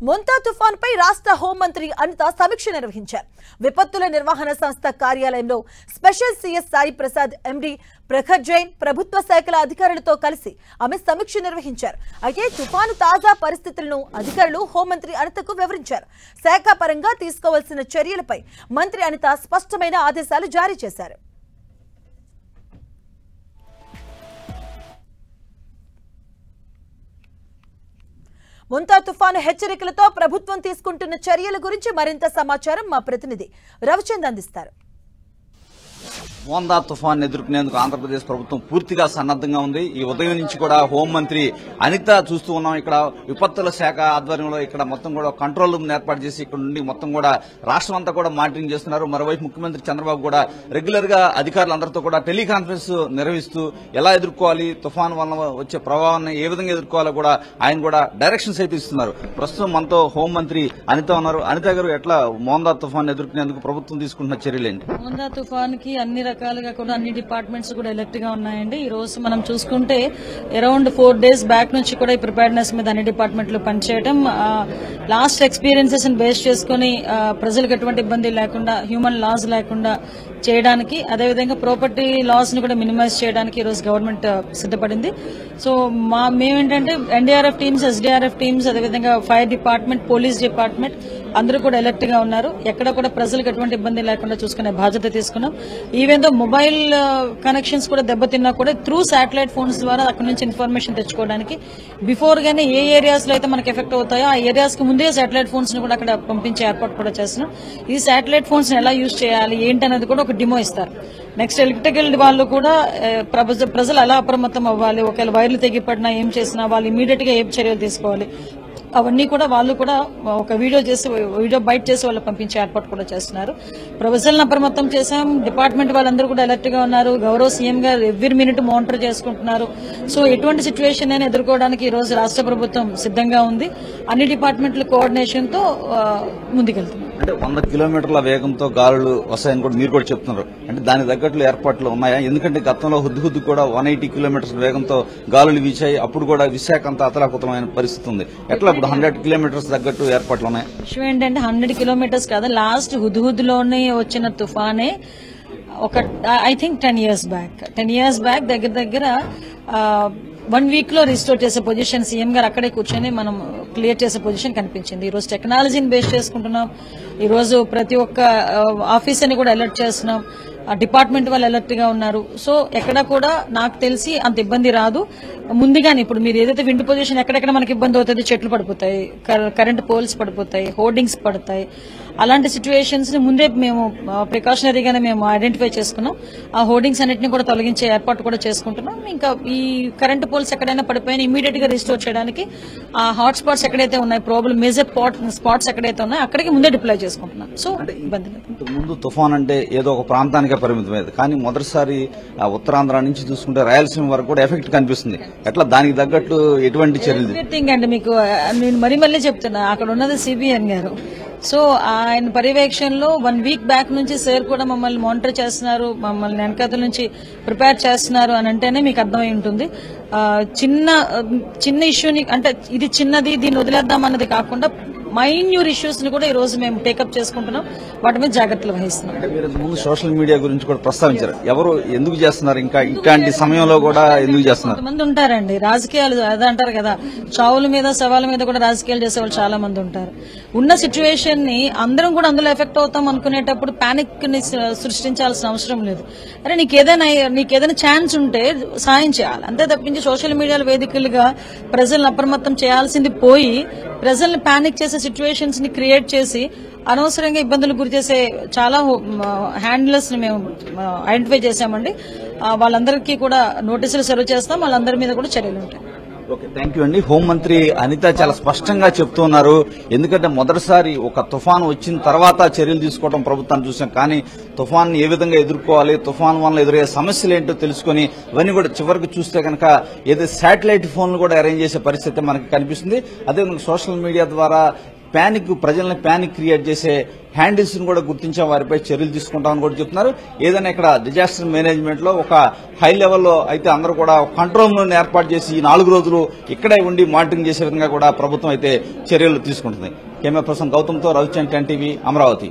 మొంతా తుఫాన్పై రాష్ట్ర హోంమంత్రి అనిత సమీక్ష నిర్వహించారు. విపత్తుల నిర్వహణ సంస్థ కార్యాలయంలో special CS Sai Prasad, MD Prakhar Jain, ప్రభుత్వ శాఖల అధికారులతో కలిసి ఆమె సమీక్ష నిర్వహించారు. అయితే తుఫాను తాజా పరిస్థితులను అధికారులు హోంమంత్రి అనితకు వివరించారు. శాఖ పరంగా తీసుకోవాల్సిన చర్యలపై మంత్రి అనిత స్పష్టమైన ఆదేశాలు జారీ చేశారు. మొంతా తుఫాను హెచ్చరికలతో ప్రభుత్వం తీసుకుంటున్న చర్యల గురించి మరింత సమాచారం మా ప్రతినిధి రవిచంద్ అందిస్తారు. మోందా తుఫాన్ ఎదుర్కొనేందుకు ఆంధ్రప్రదేశ్ ప్రభుత్వం పూర్తిగా సన్నద్ధంగా ఉంది. ఈ ఉదయం నుంచి కూడా హోంమంత్రి అనిత చూస్తూ ఉన్నాం. ఇక్కడ విపత్తుల శాఖ ఆధ్వర్యంలో ఇక్కడ మొత్తం కూడా కంట్రోల్ రూమ్ ఏర్పాటు చేసి ఇక్కడ నుండి మొత్తం కూడా రాష్ట్రం అంతా కూడా మానిటరింగ్ చేస్తున్నారు. మరోవైపు ముఖ్యమంత్రి చంద్రబాబు కూడా రెగ్యులర్ గా అధికారులందరితో కూడా టెలికాన్ఫరెన్స్ నిర్వహిస్తూ ఎలా ఎదుర్కోవాలి, తుఫాన్ వల్ల వచ్చే ప్రభావాన్ని ఏ విధంగా ఎదుర్కోవాలో కూడా ఆయన కూడా డైరెక్షన్స్ అయితే ఇస్తున్నారు. ప్రస్తుతం మనతో హోంమంత్రి అనిత ఉన్నారు. అనిత గారు, ఎట్లా మోందా తుఫాన్ ఎదుర్కొనేందుకు ప్రభుత్వం తీసుకుంటున్న చర్యలేంటి? మోందా తుఫాన్ కి అన్ని రకాలుగా కూడా అన్ని డిపార్ట్మెంట్స్ కూడా ఎలర్ట్ గా ఉన్నాయండి. ఈ రోజు మనం చూసుకుంటే అరౌండ్ 4 days బ్యాక్ నుంచి కూడా ఈ ప్రిపేర్నెస్ మీద అన్ని డిపార్ట్మెంట్లు పనిచేయడం, లాస్ట్ ఎక్స్పీరియన్సెస్ బేస్ చేసుకుని ప్రజలకు ఎటువంటి ఇబ్బంది లేకుండా, హ్యూమన్ లాస్ లేకుండా చేయడానికి, అదేవిధంగా ప్రాపర్టీ లాస్ ను కూడా మినిమైజ్ చేయడానికి ఈ రోజు గవర్నమెంట్ సిద్ధపడింది. సో మేమేంటంటే ఎన్డీఆర్ఎఫ్ టీమ్స్, ఎస్డీఆర్ఎఫ్ టీమ్స్, అదేవిధంగా ఫైర్ డిపార్ట్మెంట్, పోలీస్ డిపార్ట్మెంట్ అందరూ కూడా ఎలర్ట్ గా ఉన్నారు. ఎక్కడ కూడా ప్రజలకు ఎటువంటి ఇబ్బంది లేకుండా చూసుకునే బాధ్యత తీసుకున్నాం. ఈవెన్ దో మొబైల్ కనెక్షన్స్ కూడా దెబ్బతిన్నా కూడా త్రూ శాటిలైట్ ఫోన్స్ ద్వారా అక్కడ నుంచి ఇన్ఫర్మేషన్ తెచ్చుకోవడానికి బిఫోర్ గానే ఏ ఏరియాస్ లో అయితే మనకు ఎఫెక్ట్ అవుతాయో ఆ ఏరియాస్ కి ముందే శాటిలైట్ ఫోన్స్ ను కూడా అక్కడ పంపించే ఏర్పాటు కూడా చేస్తున్నాం. ఈ శాటిలైట్ ఫోన్స్ ఎలా యూజ్ చేయాలి ఏంటనేది కూడా ఒక డిమో ఇస్తారు. నెక్స్ట్ ఎలక్ట్రికల్ వాళ్ళు కూడా ప్రజలు ఎలా అప్రమత్తం అవ్వాలి, ఒకవేళ వైర్లు తెగిపడినా ఏం చేసినా వాళ్ళు ఇమీడియట్ గా ఏం చర్యలు తీసుకోవాలి, అవన్నీ కూడా వాళ్ళు కూడా ఒక వీడియో బైట్ చేసి వాళ్ళు పంపించే ఏర్పాటు కూడా చేస్తున్నారు. ప్రజలను అప్రమత్తం చేశాం. డిపార్ట్మెంట్ వాళ్ళందరూ కూడా అలర్ట్ గా ఉన్నారు. గౌరవ సీఎం గారు ఎవ్రీ మినిట్ మానిటర్ చేసుకుంటున్నారు. సో ఎటువంటి సిచ్యువేషన్ అయినా ఎదుర్కోవడానికి ఈ రోజు రాష్ట్ర ప్రభుత్వం సిద్ధంగా ఉంది. అన్ని డిపార్ట్మెంట్ల కోఆర్డినేషన్ తో ముందుకెళ్తున్నాం. అంటే 100 కిలోమీటర్ల వేగంతో గాలులు వస్తాయని కూడా మీరు కూడా చెప్తున్నారు. అంటే దానికి తగ్గట్లు ఏర్పాట్లు ఉన్నాయా? ఎందుకంటే గతంలో హుద్దు కూడా 180 కిలోమీటర్ల వేగంతో గాలులు వీచాయి. అప్పుడు కూడా విశాఖ అంతా అతలాకుతలమైన పరిస్థితి ఉంది. ఎట్లా ఇప్పుడు 100 కిలోమీటర్స్ తగ్గట్టు ఏర్పాట్లు ఉన్నాయి? విషయం ఏంటంటే 100 కిలోమీటర్స్ కాదు, లాస్ట్ హుద్లోనే వచ్చిన తుఫానే ఒక ఐ థింక్ 10 years బ్యాక్ దగ్గర 1 week లో రిస్టోర్ చేసే పొజిషన్ సీఎం గారు అక్కడే కూర్చొని మనం క్లియర్ చేసే పొజిషన్ కనిపించింది. ఈ రోజు టెక్నాలజీని బేస్ చేసుకుంటున్నాం. ఈ రోజు ప్రతి ఒక్క ఆఫీసర్ని కూడా అలర్ట్ చేస్తున్నాం. డిపార్ట్మెంట్ వాళ్ళు అలర్ట్ గా ఉన్నారు. సో ఎక్కడ కూడా నాకు తెలిసి అంత ఇబ్బంది రాదు. ముందుగానే ఇప్పుడు మీరు ఏదైతే విండ్ పొజిషన్ ఎక్కడెక్కడ మనకి ఇబ్బంది అవుతుంది, చెట్లు పడిపోతాయి, కరెంట్ పోల్స్ పడిపోతాయి, హోర్డింగ్స్ పడతాయి. అలాంటి సిచ్యువేషన్స్ ని ముందే మేము ప్రికాషనరీగానే మేము ఐడెంటిఫై చేసుకున్నాం. ఆ హోర్డింగ్స్ అన్నింటినీ కూడా తొలగించే ఏర్పాటు కూడా చేసుకుంటున్నాం. ఇంకా ఈ కరెంట్ పోల్స్ ఎక్కడైనా పడిపోయినా ఇమీడియట్ గా రిస్టోర్ చేయడానికి ఆ హాట్ స్పాట్స్ ఎక్కడైతే ఉన్నాయి, ప్రాబ్లమ్ మేజర్ స్పాట్స్ ఎక్కడైతే ఉన్నాయో అక్కడికి ముందే డిప్లాయ్ చేసుకుంటున్నాం. సో ఇబ్బంది లేదు. ముందు తుఫాన్ అంటే ఏదో ఒక ప్రాంతానికే పరిమితమైంది, కానీ మొదటిసారి ఉత్తరాంధ్ర నుంచి చూసుకుంటే రాయలసీమ వరకు కూడా ఎఫెక్ట్ కనిపిస్తుంది. ఎట్లా దానికి తగ్గట్టు ఎటువంటి చర్యలు? థింగ్ అండి, మీకు నేను మళ్ళీ చెప్తున్నా, అక్కడ ఉన్నది సిబిఎన్ గారు. సో ఆయన పర్యవేక్షణలో 1 week బ్యాక్ నుంచి సార్ కూడా మమ్మల్ని మానిటర్ చేస్తున్నారు, మమ్మల్ని వెనకాతల నుంచి ప్రిపేర్ చేస్తున్నారు అని అంటేనే మీకు అర్థమై ఉంటుంది. చిన్న ఇష్యూని అంటే ఇది చిన్నది దీన్ని వదిలేద్దాం అన్నది కాకుండా మైన్యూర్ ఇష్యూస్ ని కూడా ఈ రోజు మేము టేకప్ చేసుకుంటున్నాం. వాటి మీద జాగ్రత్తలు వహిస్తున్నాం. మీరు ముందు సోషల్ మీడియా గురించి కూడా ప్రస్తావించారు. ఎవరు ఎందుకు చేస్తున్నారు, ఇంకా ఇట్లాంటి సమయంలో కూడా ఎందుకు చేస్తున్నారు? కొంతమంది ఉంటారండి రాజకీయాలు, అదే అంటారు కదా, చావుల మీద శవాల మీద కూడా రాజకీయాలు చేసేవాళ్ళు చాలా మంది ఉంటారు. ఉన్న సిచ్యువేషన్ ని అందరం కూడా అందులో ఎఫెక్ట్ అవుతాం అనుకునేటప్పుడు పానిక్ ని సృష్టించాల్సిన అవసరం లేదు. అరే నీకేదైనా ఛాన్స్ ఉంటే సాయం చేయాలి, అంతే తప్పించి సోషల్ మీడియా వేదికలుగా ప్రజలను అప్రమత్తం చేయాల్సింది పోయి ప్రజల్ని పానిక్ చేసే సిచ్యువేషన్స్ ని క్రియేట్ చేసి అనవసరంగా ఇబ్బందులు గురి చేసే చాలా హ్యాండిల్స్ ని మేము ఐడెంటిఫై చేశామండి. వాళ్ళందరికీ కూడా నోటీసులు సర్వ్ చేస్తాం. వాళ్ళందరి మీద కూడా చర్యలు ఉంటాయి. ఓకే, థ్యాంక్ యూ అండి. హోంమంత్రి అనిత చాలా స్పష్టంగా చెప్తున్నారు. ఎందుకంటే మొదటిసారి ఒక తుఫాను వచ్చిన తర్వాత చర్యలు తీసుకోవడం ప్రభుత్వాన్ని చూసాం, కానీ తుఫాన్ ఏ విధంగా ఎదుర్కోవాలి, తుఫాన్ వల్ల ఎదురయ్యే సమస్యలు ఏంటో తెలుసుకుని ఇవన్నీ కూడా చివరికి చూస్తే కనుక ఏదో శాటిలైట్ ఫోన్లు కూడా అరేంజ్ చేసే పరిస్థితి మనకి కనిపిస్తుంది. అదేవిధంగా సోషల్ మీడియా ద్వారా ప్రజల్ని ప్యానిక్ క్రియేట్ చేసే హ్యాండిల్స్ ను కూడా గుర్తించే వారిపై చర్యలు తీసుకుంటామని కూడా చెప్తున్నారు. ఏదైనా ఇక్కడ డిజాస్టర్ మేనేజ్మెంట్ లో ఒక హై లెవెల్లో అయితే అందరూ కూడా కంట్రోల్ రూమ్ ఏర్పాటు చేసి ఈ 4 రోజులు ఇక్కడే ఉండి మానిటరింగ్ చేసే విధంగా కూడా ప్రభుత్వం అయితే చర్యలు తీసుకుంటుంది. కెమెరా పర్సన్ గౌతమ్తో రవిచంద్, 10 టీవీ, అమరావతి.